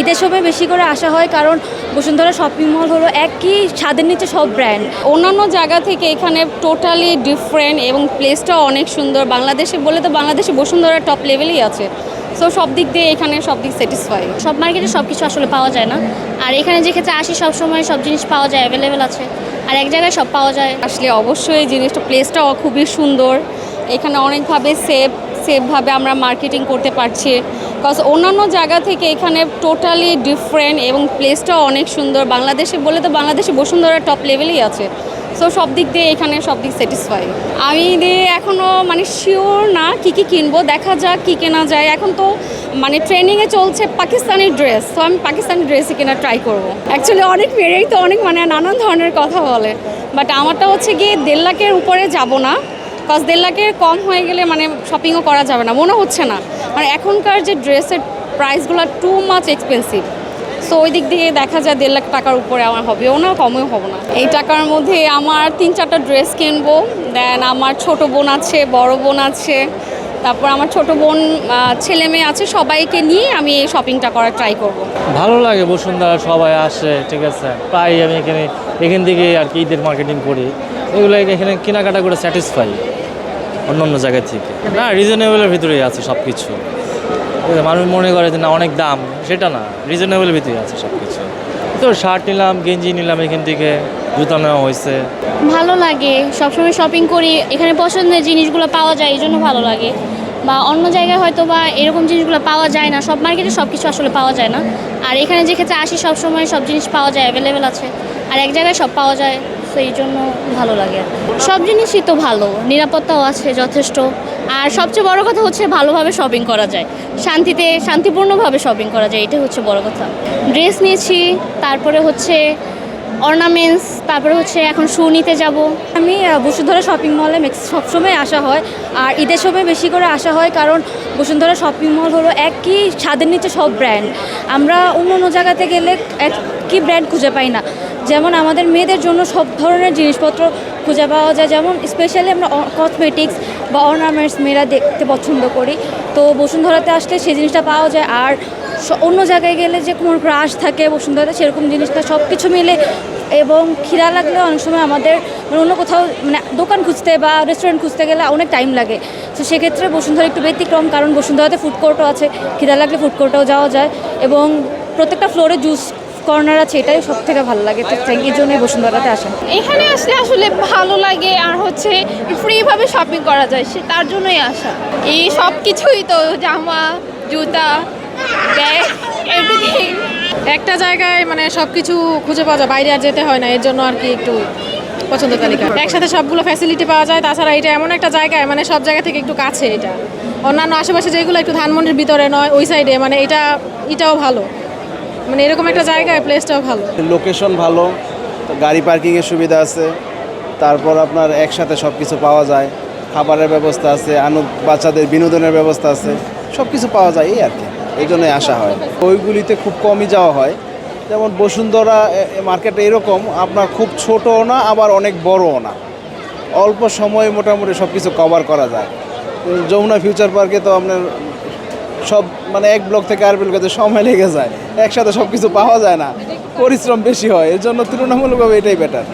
ঈদের সময় বেশি করে আসা হয়, কারণ বসুন্ধরা শপিং মল হলো একই ছাদের নিচে সব ব্র্যান্ড। অন্যান্য জায়গা থেকে এখানে টোটালি ডিফারেন্ট এবং প্লেসটাও অনেক সুন্দর। বাংলাদেশে বলে তো বাংলাদেশে বসুন্ধরা টপ লেভেলেই আছে। সো সব দিক দিয়ে এখানে সব দিক স্যাটিসফাই। সব মার্কেটে সব কিছু আসলে পাওয়া যায় না, আর এখানে যে ক্ষেত্রে আসি সব সময় সব জিনিস পাওয়া যায়, অ্যাভেলেবেল আছে, আর এক জায়গায় সব পাওয়া যায়। আসলে অবশ্যই জিনিসটা প্লেসটাও খুবই সুন্দর। এখানে অনেকভাবে সেফভাবে আমরা মার্কেটিং করতে পারছি, বিকজ অন্যান্য জায়গা থেকে এখানে টোটালি ডিফারেন্ট এবং প্লেসটাও অনেক সুন্দর। বাংলাদেশে বলে তো বাংলাদেশে বসুন্ধরা টপ লেভেলেই আছে। সো সব দিক দিয়ে এখানে সব দিক স্যাটিসফাই। আমি এখনও শিওর না কী কিনবো, দেখা যাক কী কেনা যায়। এখন তো ট্রেনিংয়ে চলছে পাকিস্তানি ড্রেস, তো আমি পাকিস্তানি ড্রেসই কেনা ট্রাই করবো। অ্যাকচুয়ালি অনেক মেয়েরাই তো অনেক নানান ধরনের কথা বলে, বাট আমারটা হচ্ছে গিয়ে 1.5 লাখের উপরে যাব না, বিকজ 1.5 লাখের কম হয়ে গেলে শপিংও করা যাবে না, মনে হচ্ছে না। এখনকার যে ড্রেসের প্রাইসগুলো টু মাচ এক্সপেন্সিভ। সো ওই দিক দিয়ে দেখা যায় 1.5 লাখ টাকার উপরে আমার হবেও না, কমেও হবে না। এই টাকার মধ্যে আমার 3-4টা ড্রেস কিনবো। দেন আমার ছোট বোন আছে, বড় বোন আছে, তারপর আমার ছোট বোন ছেলে মেয়ে আছে, সবাইকে নিয়ে আমি এই শপিংটা করার ট্রাই করব। ভালো লাগে, বসুন্ধরা সবাই আসে, ঠিক আছে। প্রায় আমি এখান থেকে আর কি ঈদের মার্কেটিং করি, এগুলো এখানে কেনাকাটা করে স্যাটিসফাই অন্য জায়গা থেকে। না, রিজনেবলের ভিতরেই আছে সব কিছু। মানুষ মনে করে যে না অনেক দাম, সেটা না, রিজনেবলের ভিতরেই আছে সব কিছু। তো শার্ট নিলাম, গেঞ্জি নিলাম, এখান থেকে জুতা নেওয়া হয়েছে। ভালো লাগে, সবসময় শপিং করি, এখানে পছন্দের জিনিসগুলো পাওয়া যায়, এই জন্য ভালো লাগে। বা অন্য জায়গায় হয়তো বা এরকম জিনিসগুলো পাওয়া যায় না, সব মার্কেটে সব কিছু আসলে পাওয়া যায় না, আর এখানে যে ক্ষেত্রে আসি সব সময় সব জিনিস পাওয়া যায়, অ্যাভেলেবেল আছে, আর এক জায়গায় সব পাওয়া যায়, তো এই জন্য ভালো লাগে। সব জিনিসই তো ভালো, নিরাপত্তাও আছে যথেষ্ট, আর সবচেয়ে বড় কথা হচ্ছে ভালোভাবে শপিং করা যায়, শান্তিপূর্ণভাবে শপিং করা যায়, এটাই হচ্ছে বড় কথা। ড্রেস নিয়েছি, তারপরে হচ্ছে অর্নামেন্টস, তারপরে হচ্ছে এখন শু নিতে যাব। আমি বসুন্ধরা শপিং মলে সবসময় আসা হয়, আর ঈদের সময় বেশি করে আসা হয়, কারণ বসুন্ধরা শপিং মল হলো একই ছাদের নিচে সব ব্র্যান্ড। আমরা অন্য জায়গাতে গেলে একই ব্র্যান্ড খুঁজে পাই না। যেমন আমাদের মেয়েদের জন্য সব ধরনের জিনিসপত্র খুঁজে পাওয়া যায়, যেমন স্পেশালি আমরা কসমেটিক্স বা অর্নামেন্টস মেয়েরা দেখতে পছন্দ করি, তো বসুন্ধরাতে আসলে সেই জিনিসটা পাওয়া যায়। আর অন্য জায়গায় গেলে যে কোনো ক্রাশ থাকে বসুন্ধরাতে, সেরকম জিনিসটা সব কিছু মিলে। এবং খিদা লাগলে অনেক সময় আমাদের অন্য কোথাও দোকান খুঁজতে বা রেস্টুরেন্ট খুঁজতে গেলে অনেক টাইম লাগে। তো সেক্ষেত্রে বসুন্ধরা একটু ব্যতিক্রম, কারণ বসুন্ধরাতে ফুড কোর্টও আছে, খিদা লাগলে ফুড কোর্টেও যাওয়া যায়, এবং প্রত্যেকটা ফ্লোরে জুস কর্নার আছে, এটাই সব থেকে ভালো লাগে। তো এই জন্যই বসুন্ধরাতে আসেন। এখানে আসলে ভালো লাগে, আর হচ্ছে ফ্রিভাবে শপিং করা যায়, সে তার জন্যই আসা। এই সব কিছুই তো, জামা, জুতা, ব্যাগ, এভরিথিং একটা জায়গায় সব কিছু খুঁজে পাওয়া যায়, বাইরে আর যেতে হয় না, এর জন্য আর কি একটু পছন্দের তালিকা। একসাথে সবগুলো ফ্যাসিলিটি পাওয়া যায়, তাছাড়া এটা এমন একটা জায়গায় সব জায়গা থেকে একটু কাছে। এটা অন্যান্য আশেপাশে যেগুলো একটু ধানমন্ডির ভিতরে নয়, ওই সাইডে এটাও ভালো, এরকম একটা জায়গায় প্লেসটাও ভালো, লোকেশন ভালো, গাড়ি পার্কিংয়ের সুবিধা আছে, তারপর আপনার একসাথে সব কিছু পাওয়া যায়, খাবারের ব্যবস্থা আছে, বাচ্চাদের বিনোদনের ব্যবস্থা আছে, সব কিছু পাওয়া যায়, এই আর কি, এই জন্যই আসা হয়। ওইগুলিতে খুব কমই যাওয়া হয়। যেমন বসুন্ধরা মার্কেট এরকম, আপনার খুব ছোটও না আবার অনেক বড়ও না, অল্প সময়ে মোটামুটি সব কিছু কভার করা যায়। যমুনা ফিউচার পার্কে তো আপনার সব এক ব্লক থেকে আর ব্লকে সময় লেগে যায়, একসাথে সব কিছু পাওয়া যায় না, পরিশ্রম বেশি হয়, এর জন্য তুলনামূলকভাবে এটাই বেটার।